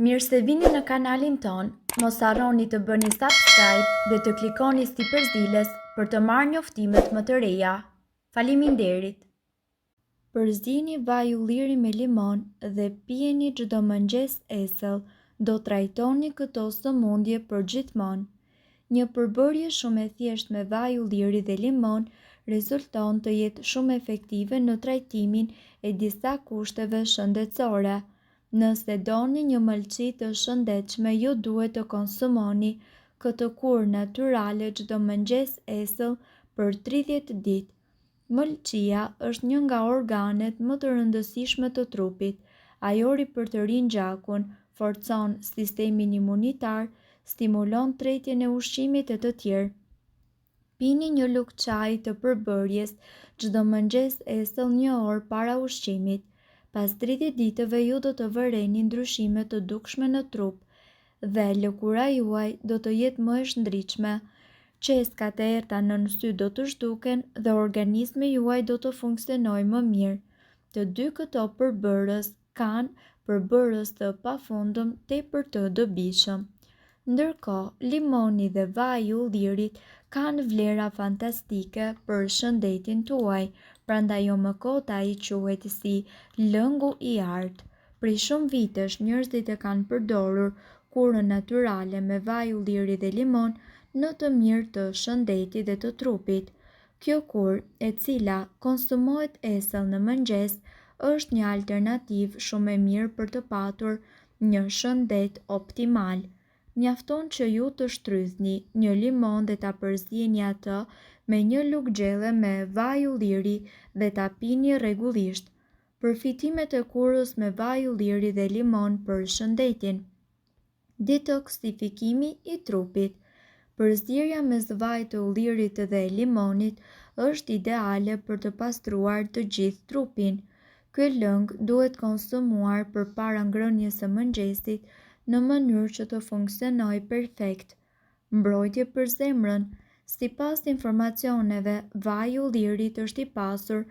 Mirë se vini në kanalin ton, mos harroni të bëni subscribe dhe të klikoni si përzdiles për të marrë njoftimet më të reja. Faleminderit! Përzieni vaj ulliri me limon dhe pijeni çdo mëngjes esëll, do trajtoni këto sëmundje përgjithmonë. Një përbërje shumë e thjeshtë me vaj ulliri dhe limon rezulton të jetë shumë efektive në trajtimin e disa kushteve shëndetësore. Nëse doni një mëlçi të shëndetshme, ju duhet të konsumoni këtë kurë natyrale çdo mëngjes esëll për 30 ditë. Mëlçia është një nga organet më të rëndësishme të trupit. Ajo ripërtërin gjakun, forcon sistemin imunitar, stimulon tretjen e ushqimit e të tjerë. Pini një lugë çaji të përbërjes çdo mëngjes esëll 1 orë para ushqimit. Pas 30 ditëve ju do të vëreni ndryshime të dukshme në trup dhe lëkura juaj do të jetë më e shndritshme. Qeskat e errta nën sy do të zhduken dhe organizmi juaj do të funksionojë më mirë. Të dy këto përbërës kanë përbërës të pafundëm tepër të dobishëm. Ndërkohë, limoni dhe vaji i ullirit kanë vlera fantastike për shëndetin tuaj, prandaj jo më kot ai quhet si lëngu i artë. Prej shumë vitesh njerëzit e kanë përdorur kurën natyrale me vaj ulliri dhe limon në të mirë të shëndetit dhe të trupit. Kjo kurë, e cila konsumohet esëll në mëngjes, është një alternativë shumë e mirë për të patur një shëndet optimal. Mjafton që ju të shtrydhni një limon dhe ta përzieni atë me një lugë gjelle me vaj ulliri dhe ta pini rregullisht. Përfitimet e kurës me vaj ulliri dhe limon për shëndetin. Detoksifikimi i trupit. Përzierja mes vajit të ullirit dhe limonit është ideale për të pastruar të gjithë trupin. Ky lëng duhet konsumuar përpara ngrënies së mëngjesit në mënyrë që të funksionojë perfekt. Mbrojtje për zemrën. Sipas informacioneve, vaji i ullirit është i pasur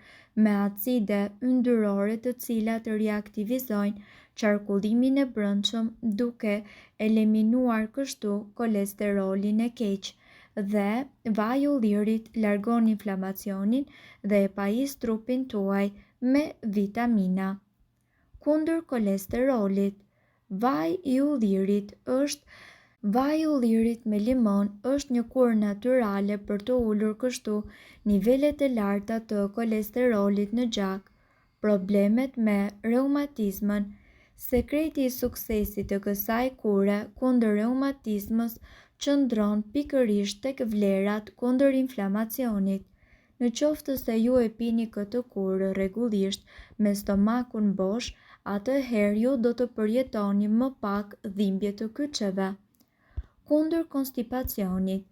me acide yndyrore të cilat reaktivizojnë qarkullimin e brendshëm duke eliminuar kështu kolesterolin e keq, dhe vaji i ullirit largon inflamacionin dhe e pajis trupin tuaj me vitamina. Kundër kolesterolit. Vaji i ullirit me limon është një kurë natyrale për të ulur kështu nivelet e larta të kolesterolit në gjak. Problemet me reumatizmën. Sekreti i suksesit të kësaj kure kundër reumatizmës qëndron pikërisht tek vlerat kundër inflamacionit. Në qoftë se ju e pini këtë kurë rregullisht me stomakun bosh, atëherë ju do të përjetoni më pak dhimbje të kyçeve. Kundër konstipacionit.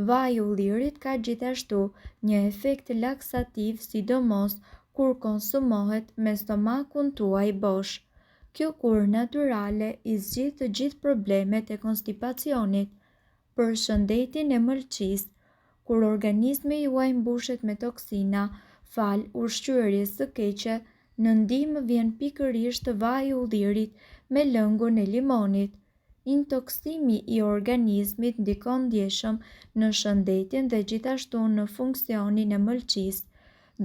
Vaji i ullirit ka gjithashtu një efekt laksativ, sidomos kur konsumohet me stomakun tuaj bosh. Kjo kurë natyrale i zgjidh të gjithë problemet e konstipacionit. Për shëndetin e mëlçisë. Kur organizmi juaj mbushet me toksina fal ushqyerjes së keqe, në ndihmë vjen pikërisht vaji i ullirit me lëngun e limonit. Intoksimi i organizmit ndikon ndjeshëm në shëndetin dhe gjithashtu në funksionin e mëlçisë.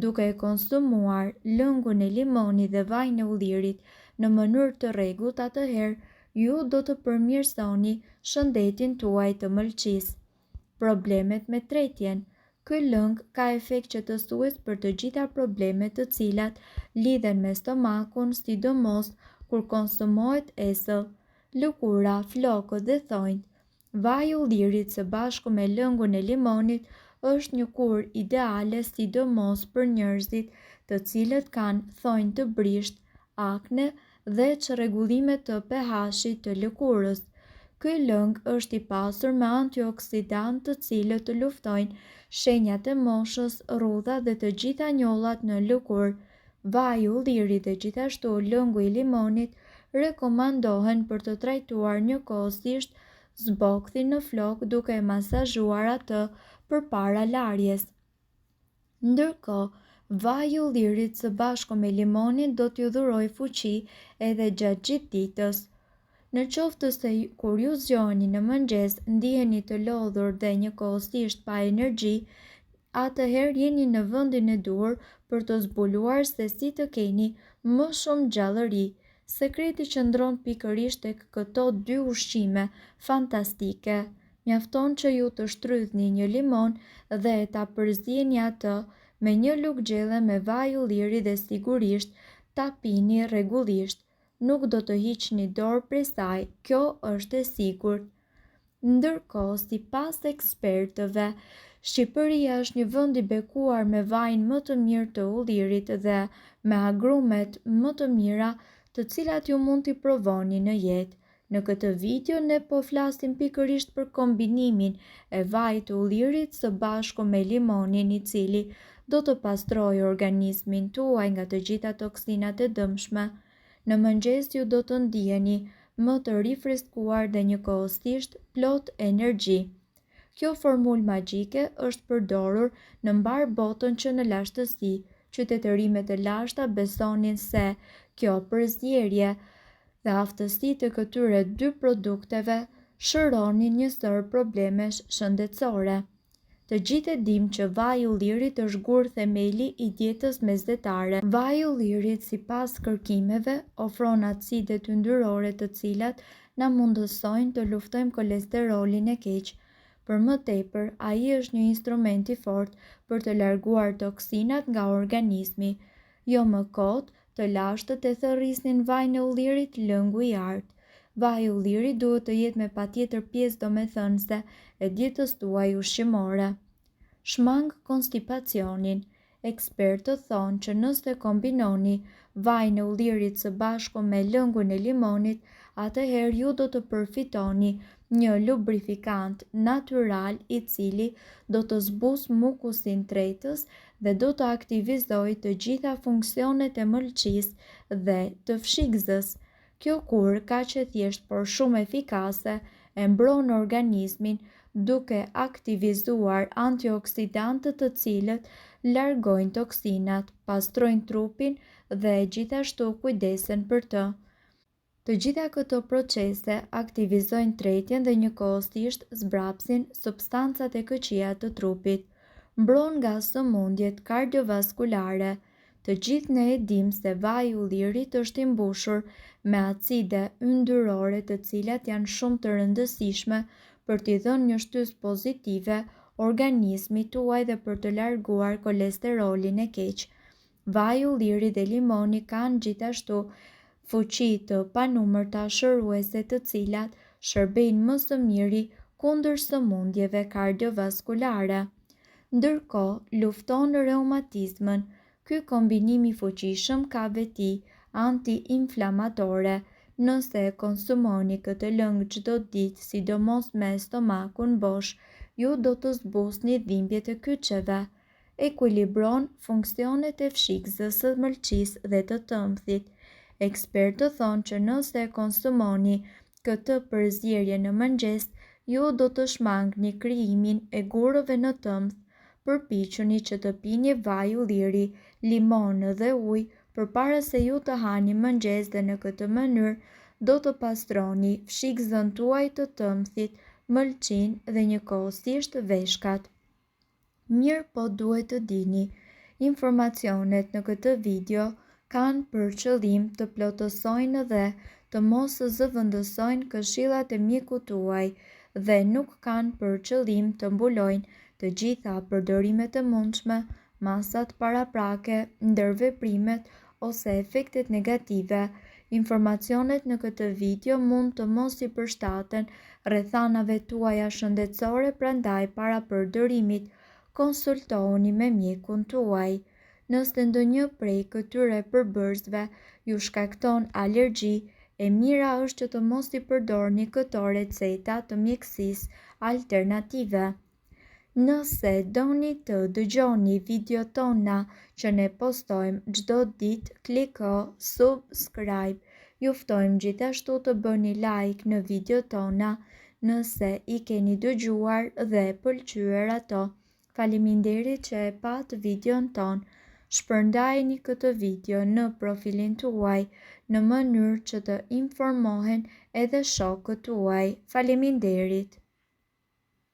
Duke e konsumuar lëngun e limonit dhe vajin e ullirit në mënyrë të rregullt, atëherë ju do të përmirësoni shëndetin tuaj të mëlçisë. Problemet me tretjen. Ky lëng ka efekt qetësues për të gjitha problemet të cilat lidhen me stomakun, sidomos kur konsumohet esëll, lëkura, flokët dhe thonjtë. Vaji i ullirit së bashku me lëngun e limonit është një kurë ideale sidomos për njerëzit të cilët kanë thonjë të brisht, akne dhe çrregullime të pH-it të lëkurës. Ky lëng është i pasur me antioksidantë të cilët të luftojnë shenjat e moshës, rrudha dhe të gjitha njollat në lëkurë. Vaji i ullirit dhe gjithashtu lëngu i limonit rekomandohen për të trajtuar njëkohësisht zbogthin në flok duke e masazhuar atë përpara larjes. Ndërkohë, vaji i ullirit së bashku me limonin do t'ju dhurojë fuqi edhe gjatë gjithë ditës. Në qoftë se kur ju zgjoheni në mëngjes ndiheni të lodhur dhe njëkohësisht pa energji, atëherë jeni në vendin e duhur për të zbuluar se si të keni më shumë gjallëri. Sekreti qëndron pikërisht tek këto dy ushqime fantastike. Mjafton që ju të shtrydhni një limon dhe ta përzieni atë me një lugë gjelle me vaj ulliri dhe sigurisht ta pini rregullisht. Nuk do të hiqni dorë prej saj, kjo është e sigurt. Ndërkohë, sipas ekspertëve, Shqipëria është një vend i bekuar me vajin më të mirë të ullirit dhe me agrumet më të mira, të cilat ju mund t'i provoni në jetë. Në këtë video ne po flasim pikërisht për kombinimin e vajit të ullirit së bashku me limonin, i cili do të pastrojë organizmin tuaj nga të gjitha toksinat e dëmshme. Në mëngjes ju do të ndiheni më të rifreskuar dhe njëkohësisht plot energji. Kjo formulë magjike është përdorur në mbar botën që në lashtësi, qytetërimet e lashta besonin se kjo përzierje dhe aftësi të këtyre dy produkteve shëronin një sër problemesh shëndetësore. Të gjithë e dim që vaji i ullirit është gur themeli i dietës mesdhetare. Vaji i ullirit, sipas kërkimeve, ofron acidet yndyrore të cilat na mundësojnë të luftojmë kolesterolin e keq. Për më tepër, ai është një instrument i fortë për të larguar toksinat nga organizmi. Jo më kot, të lashtët e thërrisnin vajin e ullirit lëngu i artë. Vaji i ullirit duhet të jetë me patjetër pjesë domethënëse e dietës tuaj ushqimore. Shmang konstipacionin. Ekspertët thonë që nëse kombinoni vajin e ullirit së bashku me lëngun e limonit, atëherë ju do të përfitoni një lubrifikant natyral i cili do të zbusë mukusin tretës dhe do të aktivizojë të gjitha funksionet e mëlçisë dhe të fshikëzës. Kjo kur kaq e thjesht por shumë efikase e mbron organizmin duke aktivizuar antioksidantët të cilët largojnë toksinat, pastrojnë trupin dhe gjithashtu kujdesen për të. Të gjitha këto procese aktivizojnë tretjen dhe njëkohësisht zbrapsin substancat e këqija të trupit, mbron nga sëmundjet kardiovaskulare. Të gjithë ne e dim se vaji i ullirit është i mbushur me acide yndyrore të cilat janë shumë të rëndësishme për t'i dhënë një shtysë pozitive organizmit tuaj dhe për të larguar kolesterolin e keq. Vaji i ullirit dhe limoni kanë gjithashtu fuqi të panumërta shëruese të cilat shërbejnë më së miri kundër sëmundjeve kardiovaskulare. Ndërkohë, lufton reumatizmën. Ky kombinim i fuqishëm ka veti anti-inflamatore. Nëse e konsumoni këtë lëng çdo ditë, sidomos me stomakun bosh, ju do të zbusni dhimbjet e kyçeve. Ekuilibron funksionet e fshikëzës së mëlçisë dhe të tëmbëthit. Ekspertët thonë që nëse e konsumoni këtë përzierje në mëngjes, ju do të shmangni krijimin e gurëve në tëmbëth. Përpiquni që të pini vaj ulliri, limon dhe ujë përpara se ju të hani mëngjes dhe në këtë mënyrë do të pastroni fshikëzën tuaj të tëmbëthit, mëlçinë dhe njëkohësisht veshkat. Mirë po duhet të dini, informacionet në këtë video kanë për qëllim të plotësojnë dhe të mos zëvendësojnë këshillat e mjekut tuaj dhe nuk kanë për qëllim të mbulojnë të gjitha përdorimet e mundshme, masat paraprake, ndërveprimet ose efektet negative. Informacionet në këtë video mund të mos i përshtaten rrethanave tuaja shëndetësore, prandaj para përdorimit konsultohuni me mjekun tuaj. Nëse ndonjë prej këtyre përbërësve ju shkakton alergji, e mira është që të mos i përdorni këto receta të mjekësisë alternative. Nëse doni të dëgjoni video tona që ne postojmë çdo ditë, kliko subscribe. Ju ftojmë gjithashtu të bëni like në video tona nëse i keni dëgjuar dhe pëlqyer ato. Faleminderit që e pat videon ton. Shpërndajeni këtë video në profilin tuaj në mënyrë që të informohen edhe shokët tuaj. Faleminderit!